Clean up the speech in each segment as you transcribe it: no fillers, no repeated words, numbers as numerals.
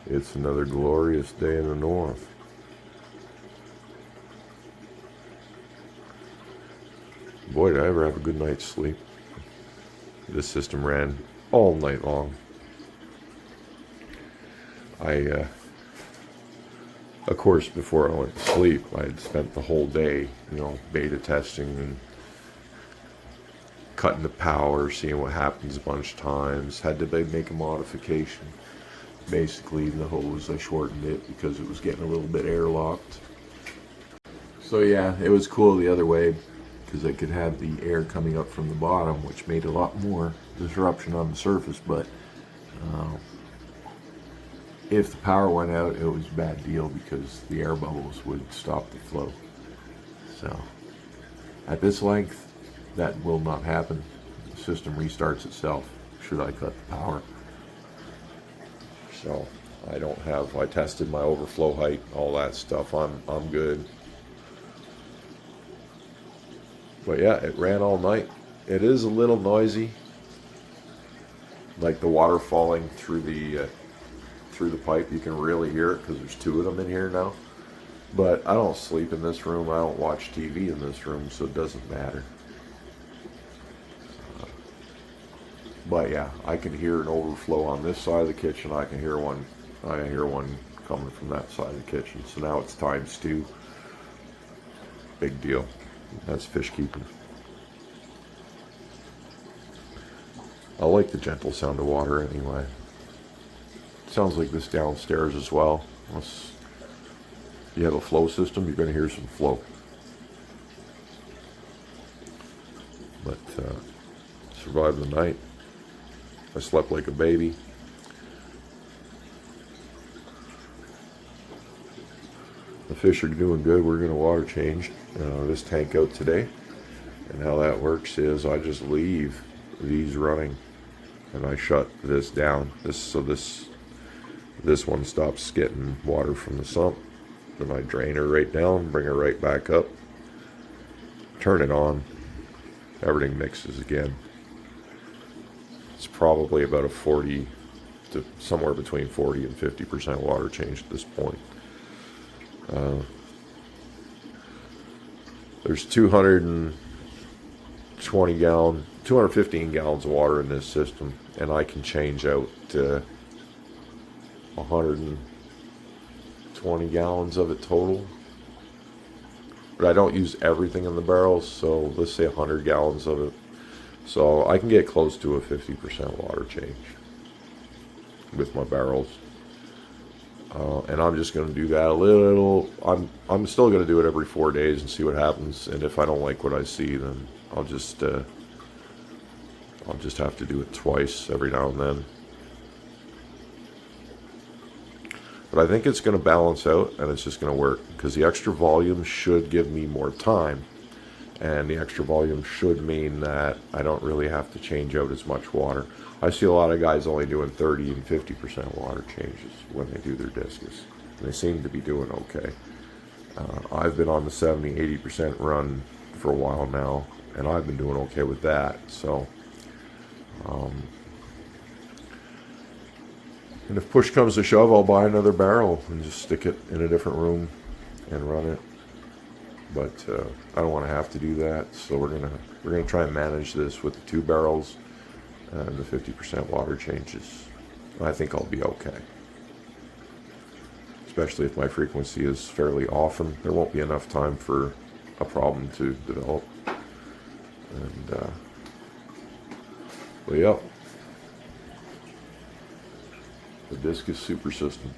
It's another glorious day in the north. Boy, did I ever have a good night's sleep. This system ran all night long. Of course, before I went to sleep, I had spent the whole day, beta testing and cutting the power, seeing what happens a bunch of times. Had to make a modification. Basically, the hose, I shortened it because it was getting a little bit airlocked. So yeah, it was cool the other way because I could have the air coming up from the bottom, which made a lot more disruption on the surface. But if the power went out, it was a bad deal because the air bubbles would stop the flow. So at this length, that will not happen. The system restarts itself should I cut the power. So I tested my overflow height, all that stuff. I'm good. But yeah, it ran all night. It is a little noisy, like the water falling through the pipe. You can really hear it because there's two of them in here now. But I don't sleep in this room. I don't watch TV in this room, so it doesn't matter. But yeah, I can hear an overflow on this side of the kitchen. I can hear one coming from that side of the kitchen. So now it's times two. Big deal. That's fish keeping. I like the gentle sound of water anyway. Sounds like this downstairs as well. Unless you have a flow system, you're going to hear some flow. But survived the night. I slept like a baby. The fish are doing good. We're going to water change this tank out today. And how that works is I just leave these running and I shut this down. This one stops getting water from the sump. Then I drain her right down, bring her right back up, turn it on. Everything mixes again. It's probably about a 40 to somewhere between 40 and 50% water change at this point. There's 215 gallons of water in this system, and I can change out 120 gallons of it total. But I don't use everything in the barrels, so let's say 100 gallons of it. So I can get close to a 50% water change with my barrels. And I'm just going to do that a little. I'm still going to do it every 4 days and see what happens. And if I don't like what I see, then I'll just have to do it twice every now and then. But I think it's going to balance out, and it's just going to work because the extra volume should give me more time. And the extra volume should mean that I don't really have to change out as much water. I see a lot of guys only doing 30 and 50% water changes when they do their discus. And they seem to be doing okay. I've been on the 70, 80% run for a while now, and I've been doing okay with that. So, and if push comes to shove, I'll buy another barrel and just stick it in a different room and run it. But I don't want to have to do that, so we're gonna try and manage this with the 2 barrels and the 50% water changes. I think I'll be okay, especially if my frequency is fairly often. There won't be enough time for a problem to develop. And but yeah, the Discus Super System.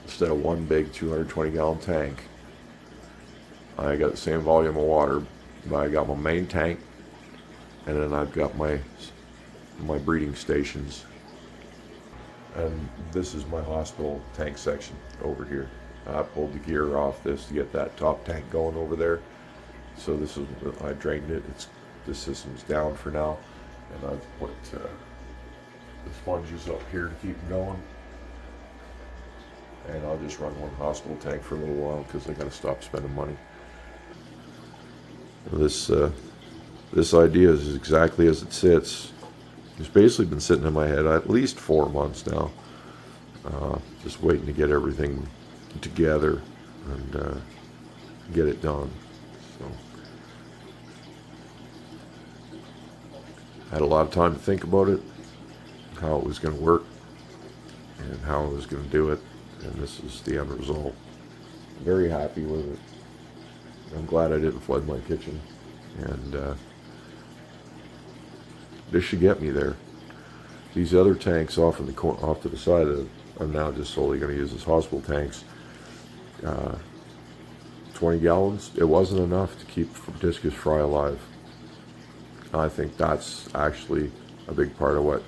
Instead of one big 220 gallon tank, I got the same volume of water, but I got my main tank, and then I've got my breeding stations. And this is my hospital tank section over here. I pulled the gear off this to get that top tank going over there. So this is, I drained it. This system's down for now, and I've put the sponges up here to keep them going. And I'll just run one hospital tank for a little while because I got to stop spending money. This idea is exactly as it sits. It's basically been sitting in my head at least 4 months now, just waiting to get everything together and get it done. So I had a lot of time to think about it, how it was going to work, and how I was going to do it, and this is the end result. Very happy with it. I'm glad I didn't flood my kitchen, and this should get me there. These other tanks off in the off to the side I'm now just solely going to use as hospital tanks. 20 gallons, it wasn't enough to keep discus fry alive. I think that's actually a big part of what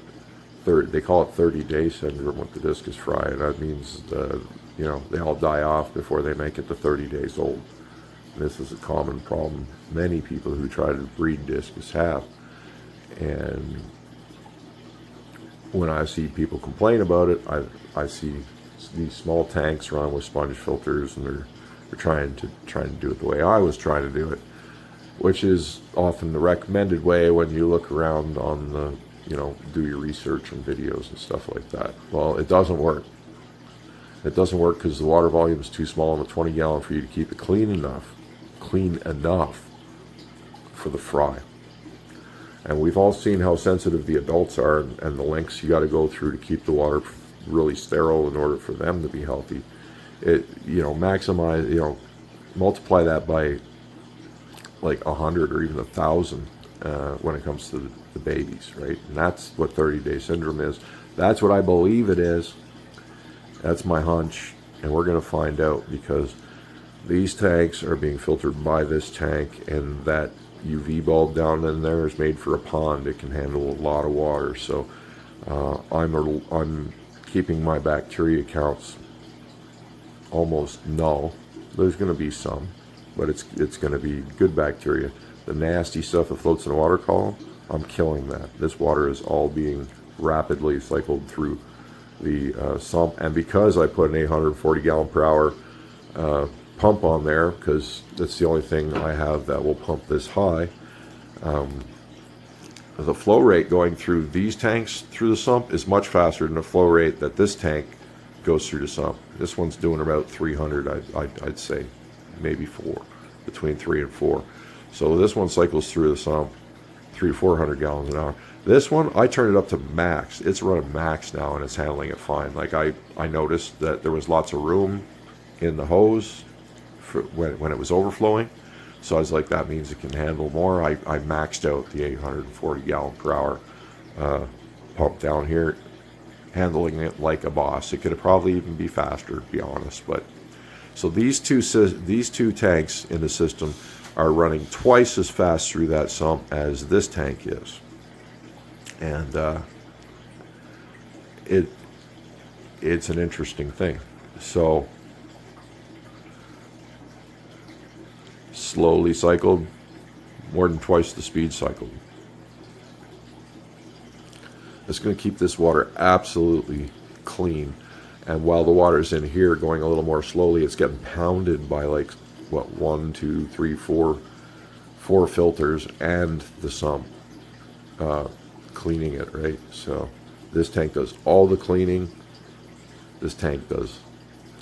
they call it 30-day syndrome with the discus fry, and that means they all die off before they make it to 30 days old. And this is a common problem many people who try to breed discus have. And when I see people complain about it, I see these small tanks run with sponge filters, and they're trying to do it the way I was trying to do it, which is often the recommended way when you look around on the, do your research and videos and stuff like that. Well, it doesn't work. It doesn't work because the water volume is too small in the 20 gallon for you to keep it clean enough for the fry. And we've all seen how sensitive the adults are and the lengths you got to go through to keep the water really sterile in order for them to be healthy. Maximize, multiply that by like 100 or even 1,000 when it comes to the babies, right? And that's what 30-day syndrome is. That's what I believe it is. That's my hunch, and we're going to find out, because these tanks are being filtered by this tank, and that UV bulb down in there is made for a pond. It can handle a lot of water, so I'm keeping my bacteria counts almost null. There's going to be some, but it's going to be good bacteria. The nasty stuff that floats in the water column, I'm killing that. This water is all being rapidly cycled through the sump, and because I put an 840 gallon per hour pump on there, because that's the only thing I have that will pump this high, the flow rate going through these tanks through the sump is much faster than the flow rate that this tank goes through the sump. This one's doing about 300, I'd say, maybe 4, between 3 and 4. So this one cycles through the sump 300 to 400 gallons an hour. This one, I turned it up to max. It's running max now, and it's handling it fine. Like I noticed that there was lots of room in the hose for when it was overflowing. So I was like, that means it can handle more. I maxed out the 840 gallon per hour pump down here, handling it like a boss. It could probably even be faster, to be honest. But so these two tanks in the system are running twice as fast through that sump as this tank is, and it's an interesting thing. So slowly cycled, more than twice the speed cycled. It's going to keep this water absolutely clean, and while the water's in here going a little more slowly, it's getting pounded by like 1, 2, 3, 4 filters and the sump cleaning it, right? So this tank does all the cleaning. This tank does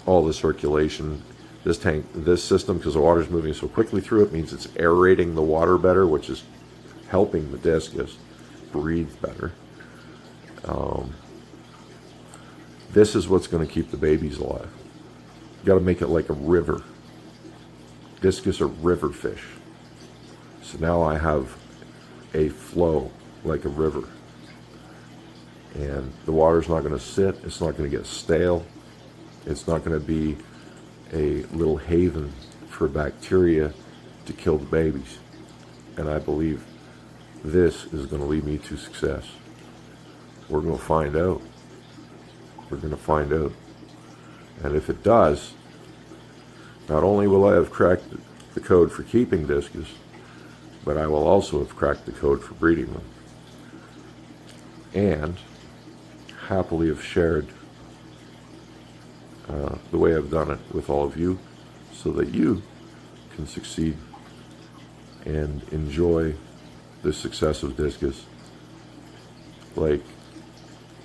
all the circulation. This system, because the water's moving so quickly through it, means it's aerating the water better, which is helping the discus breathe better. This is what's going to keep the babies alive. You got to make it like a river. Discus are river fish. So now I have a flow like a river. And the water's not going to sit. It's not going to get stale. It's not going to be a little haven for bacteria to kill the babies. And I believe this is going to lead me to success. We're going to find out. We're going to find out. And if it does, not only will I have cracked the code for keeping discus, but I will also have cracked the code for breeding them. And happily have shared the way I've done it with all of you, so that you can succeed and enjoy the success of discus like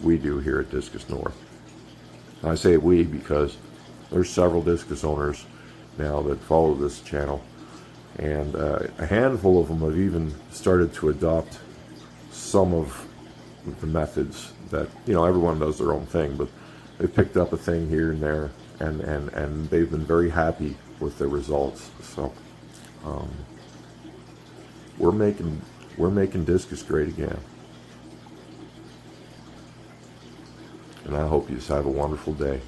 we do here at Discus North. I say we because there's several discus owners now that follow this channel, and a handful of them have even started to adopt some of the methods that, you know, everyone does their own thing, but they've picked up a thing here and there, and they've been very happy with the results. So we're making discus great again, and I hope you just have a wonderful day.